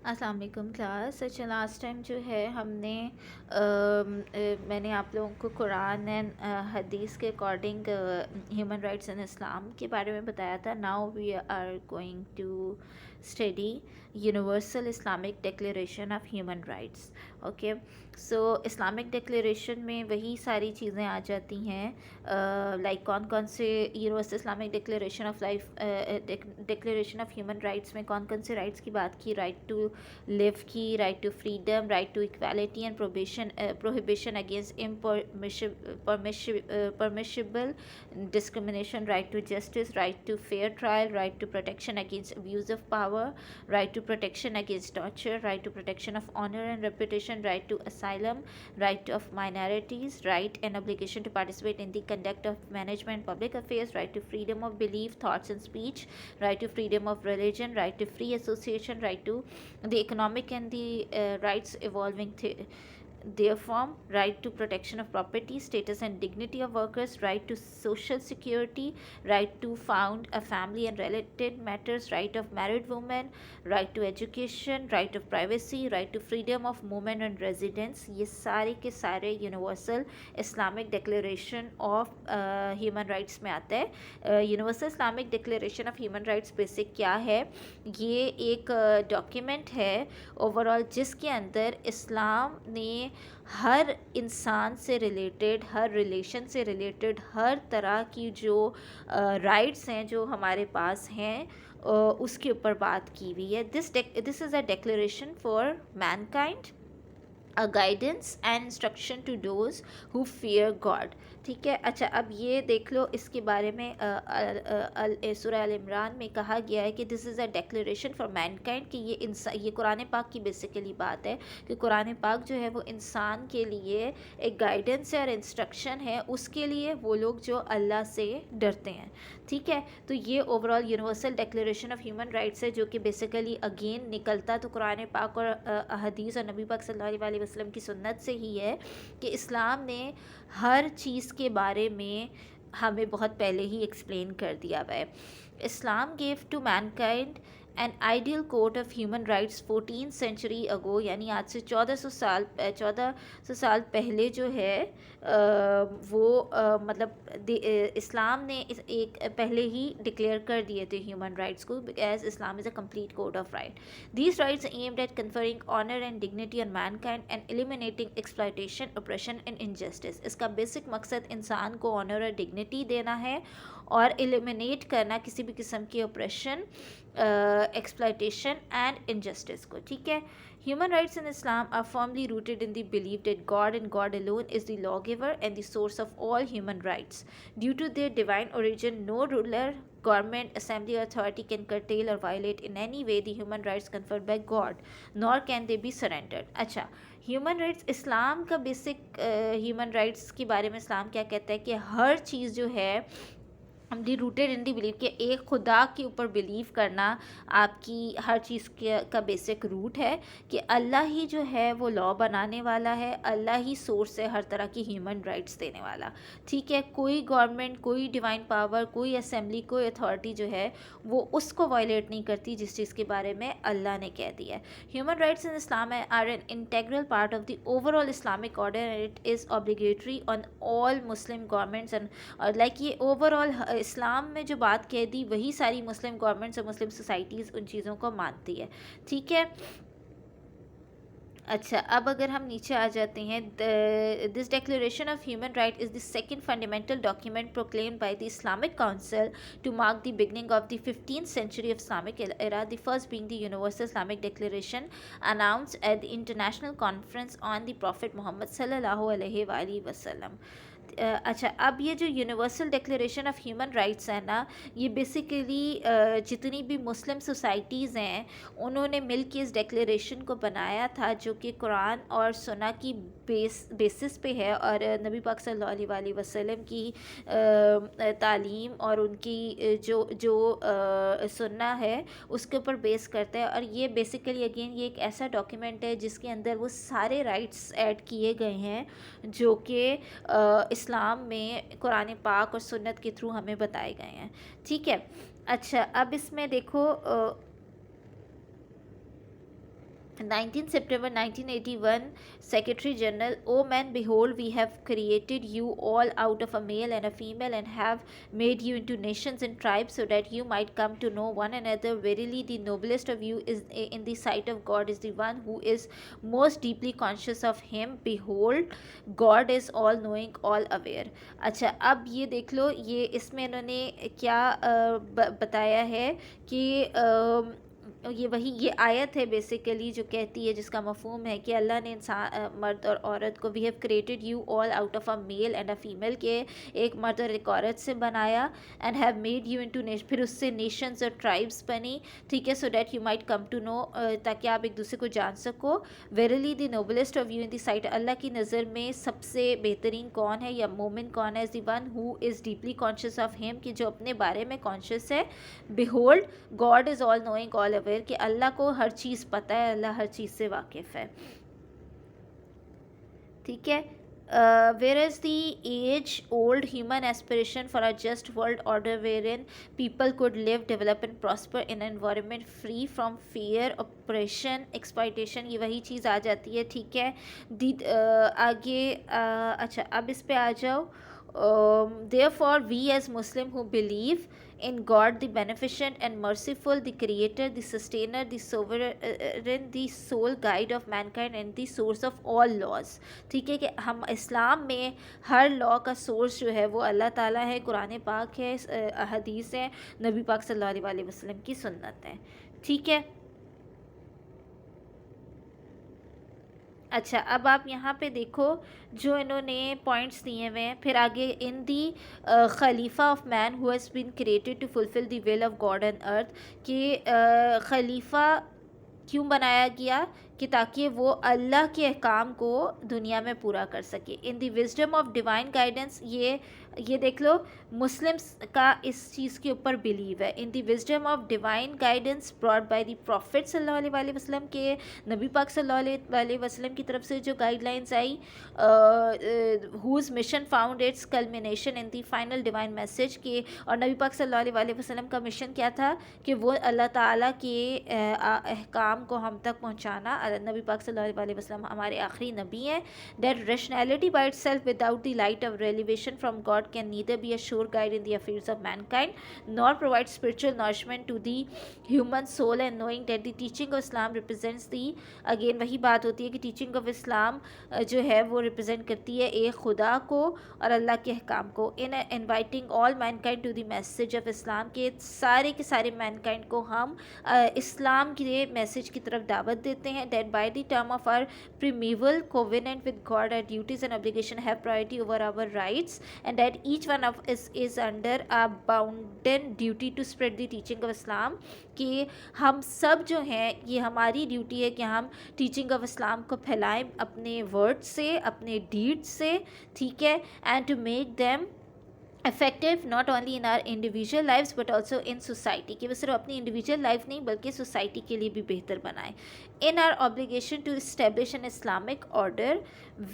अस्सलाम वालेकुम क्लास। अच्छा, लास्ट टाइम जो है हमने मैंने आप लोगों को कुरान एंड हदीस के according human rights in Islam के बारे में बताया था। Now we are going to study universal Islamic declaration of human rights. Okay, so Islamic declaration में वही सारी चीज़ें आ जाती हैं, लाइक कौन कौन से universal Islamic declaration of life declaration of human rights में कौन कौन से राइट्स की बात की। राइट टू लिव की, right to freedom, right to equality and prohibition against permissible discrimination, right to justice, right to fair trial, right to protection against abuse of power, right to protection against torture, right to protection of honor and reputation, right to asylum, right of minorities, right and obligation to participate in the conduct of management public affairs, right to freedom of belief, thoughts and speech, right to freedom of religion, right to free association, right to the economic and the rights evolving therefrom, right to protection of property, status and dignity of workers, right to social security, right to found a family and related matters, right of married women, right to education, right of privacy, right to freedom of movement and residence। ये सारे के सारे universal Islamic declaration of human rights में आता है। Universal Islamic declaration of human rights basic क्या है? ये एक डॉक्यूमेंट है ओवरऑल, जिसके अंदर इस्लाम ने हर इंसान से रिलेटेड, हर रिलेशन से रिलेटेड, हर तरह की जो राइट्स हैं जो हमारे पास हैं, उसके ऊपर बात की हुई है। This is a declaration for mankind, a guidance and instruction to those who fear God. ठीक है। अच्छा, अब ये देख लो, इसके बारे में सूरह अल इमरान में कहा गया है कि this is a declaration for Mankind, कि ये कुरान पाक की बेसिकली बात है कि कुरान पाक जो है वो इंसान के लिए एक गाइडेंस है और इंस्ट्रक्शन है, उसके लिए वो लोग जो अल्लाह से डरते हैं। ठीक है, तो ये overall universal declaration of human rights है, जो कि बेसिकली अगेन निकलता तो कुरान पाक और हदीस और नबी पाक सल्लल्लाहु अलैहि वसल्लम की सुन्नत से ही है कि इस्लाम ने हर चीज़ के बारे में हमें बहुत पहले ही एक्सप्लेन कर दिया हुआ है। Islam gave to mankind an ideal code of human rights 14 century ago, यानी आज से 1400 साल पहले जो है वो मतलब इस्लाम ने एक पहले ही डिक्लेयर कर दिए थे ह्यूमन राइट्स को, as Islam is a complete code of right. These rights aimed at conferring honour and dignity on mankind and eliminating exploitation, oppression and injustice. इसका बेसिक मकसद इंसान को ऑनर और डिग्निटी देना है और एलिमिनेट करना किसी भी किस्म की ऑप्रेशन, एक्सप्लॉयटेशन एंड इनजस्टिस को। ठीक है। Human rights in Islam are firmly rooted in the belief that God and God alone is the lawgiver and the source of all human rights. Due to their divine origin, no ruler, government, assembly, or authority can curtail or violate in any way the human rights conferred by God, nor can they be surrendered. अच्छा, human rights, इस्लाम का basic human rights के बारे में इस्लाम क्या कहता है कि हर चीज़ जो है दी रूटेड इन दी बिलीव, कि एक खुदा के ऊपर बिलीव करना आपकी हर चीज़ का बेसिक रूट है, कि अल्लाह ही जो है वो लॉ बनाने वाला है, अल्लाह ही सोर्स है हर तरह की ह्यूमन राइट्स देने वाला। ठीक है। कोई गवर्नमेंट, कोई डिवाइन पावर, कोई असेंबली, कोई अथॉरिटी जो है वो उसको वायलेट नहीं करती जिस चीज़ के बारे में अल्लाह ने कह दिया है। Human rights in Islam are an integral part of the overall Islamic order and it is obligatory on all Muslim governments and, और लाइक ये ओवरऑल इस्लाम में जो बात कह दी वही सारी मुस्लिम गवर्नमेंट्स और मुस्लिम सोसाइटीज़ उन चीज़ों को मानती है। ठीक है। अच्छा, अब अगर हम नीचे आ जाते हैं, this declaration of human right is the second fundamental document proclaimed by the Islamic council to mark the beginning of the 15th century of Islamic era, the first being the Universal Islamic Declaration announced at the International Conference on the Prophet Muhammad sallallahu alaihi wasallam। अच्छा, अब ये जो universal declaration of human rights है ना, ये basically जितनी भी मुस्लिम societies हैं उन्होंने मिल के इस डिक्लेरेशन को बनाया था, जो कि कुरान और सुन्ना की बेसिस पे है, और नबी पाक सल्लल्लाहु अलैहि वसल्लम की तालीम और उनकी जो जो सुन्ना है उसके ऊपर बेस करता है। और ये बेसिकली अगेन ये एक ऐसा डॉक्यूमेंट है जिसके अंदर वो सारे राइट्स ऐड किए गए हैं जो कि इस्लाम में कुरान पाक और सुन्नत के थ्रू हमें बताए गए हैं। ठीक है। अच्छा, अब इसमें देखो 19 September 1981, Secretary General, O man, behold, we have created you all out of a male and a female, and have made you into nations and tribes, so that you might come to know one another. Verily, the noblest of you is in the sight of God is the one who is most deeply conscious of him. Behold, God is all knowing, all aware. अच्छा, अब ये देख लो, ये इसमें इन्होंने क्या बताया है कि ये वही ये आयत है बेसिकली जो कहती है, जिसका मफहूम है कि अल्लाह ने इंसान मर्द और औरत को, we have created you all out of a male and a female, के एक मर्द और एक औरत से बनाया, and have made you into फिर उससे नेशंस और ट्राइब्स बनी, ठीक है, so that you might come to know, ताकि आप एक दूसरे को जान सको. Verily the noblest of you in the sight, अल्लाह की नज़र में सबसे बेहतरीन कौन है या मोमिन कौन है, is the one who is deeply conscious of him, कि जो अपने बारे में कॉन्शियस है. Behold God is all knowing, all aware, कि अल्लाह को हर चीज़ पता है, अल्लाह हर चीज़ से वाकिफ़ है. ठीक है. Where is the age-old human aspiration for a just world order wherein people could live, develop and prosper in an environment free from fear, oppression, exploitation, ये वही चीज़ आ जाती है. ठीक है. आगे अच्छा, अब इस पे आ जाओ. Therefore, we as Muslim who believe in God, the beneficent and merciful, the creator, the sustainer, the sovereign, the sole guide of mankind and the source of all laws. ठीक है, कि हम इस्लाम में हर लॉ का सोर्स जो है वो अल्लाह ताला है, कुरान पाक है, हदीस है, नबी पाक सल्लल्लाहु अलैहि वसल्लम की सुन्नत है. ठीक है. अच्छा, अब आप यहाँ पे देखो जो इन्होंने पॉइंट्स दिए हुए हैं. फिर आगे, इन दी खलीफा of man who has been created to fulfil the will of God and earth, कि खलीफा क्यों बनाया गया, कि ताकि वो अल्लाह के अहकाम को दुनिया में पूरा कर सके. In the wisdom of divine guidance, ये देख लो, मुस्लिम्स का इस चीज़ के ऊपर बिलीव है. In the wisdom of divine guidance brought by the profit सल्लल्लाहु अलैहि वसल्लम, के नबी पाक सल्लल्लाहु अलैहि वसल्लम की तरफ से जो गाइडलाइंस आई, whose mission found its culmination in the final divine message, के और नबी पाक सल्लल्लाहु अलैहि वसल्लम का मिशन क्या था, कि वो अल्लाह ताला के अहकाम को हम तक पहुँचाना. नबी पाक सल्लल्लाहु अलैहि वसल्लम हमारे आखिरी नबी हैं. That rationality by itself without the light of revelation from God can neither be a sure guide in the affairs of mankind nor provide spiritual nourishment to the human soul, and knowing that the teaching of Islam represents the, again वही बात होती है कि teaching of इस्लाम जो है वो represent करती है एक खुदा को और अल्लाह के अहकाम को. In inviting all mankind to the message of Islam, के सारे मैनकाइंड को हम इस्लाम के मैसेज की तरफ दावत देते हैं. That by the term of our primeval covenant with God, our duties and obligation have priority over our rights, and that each one of us is under a bounden duty to spread the teaching of Islam, कि हम सब जो हैं ये हमारी duty है कि हम टीचिंग ऑफ इस्लाम को फैलाएं अपने वर्ड से, अपने डीड से. ठीक है. And to make them effective not only in our individual lifes but also in society, कि वो सिर्फ अपनी इंडिविजुअल लाइफ नहीं बल्कि सोसाइटी के लिए भी बेहतर बनाएं. In our obligation to establish an Islamic order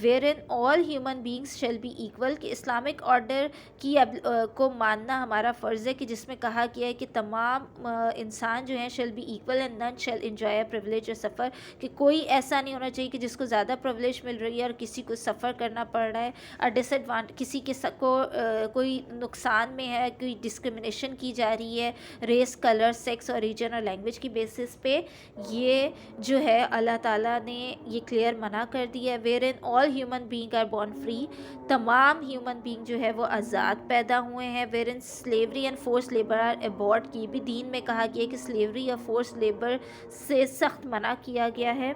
wherein all human beings shall be equal, कि इस्लामिक ऑर्डर की को मानना हमारा फ़र्ज़ है, कि जिसमें कहा गया है कि तमाम इंसान जो हैं shall be equal and none shall enjoy privilege or suffer, कि कोई ऐसा नहीं होना चाहिए कि जिसको ज़्यादा प्रिविलेज मिल रही है और किसी को सफ़र करना पड़ रहा है, और डिसएडवांटेज किसी के कोई नुकसान में है, कोई डिस्क्रिमिनेशन की जा रही है रेस, कलर, सेक्स और रीजन और लैंग्वेज की बेसिस पे. ये जो है अल्लाह ताला ने ये क्लियर मना कर दिया है. Wherein all human being are born free, तमाम ह्यूमन बीइंग जो है वो आज़ाद पैदा हुए हैं. Wherein slavery and force labour are abhorred, की भी दीन में कहा गया है कि स्लेवरी या फोर्स लेबर से सख्त मना किया गया है.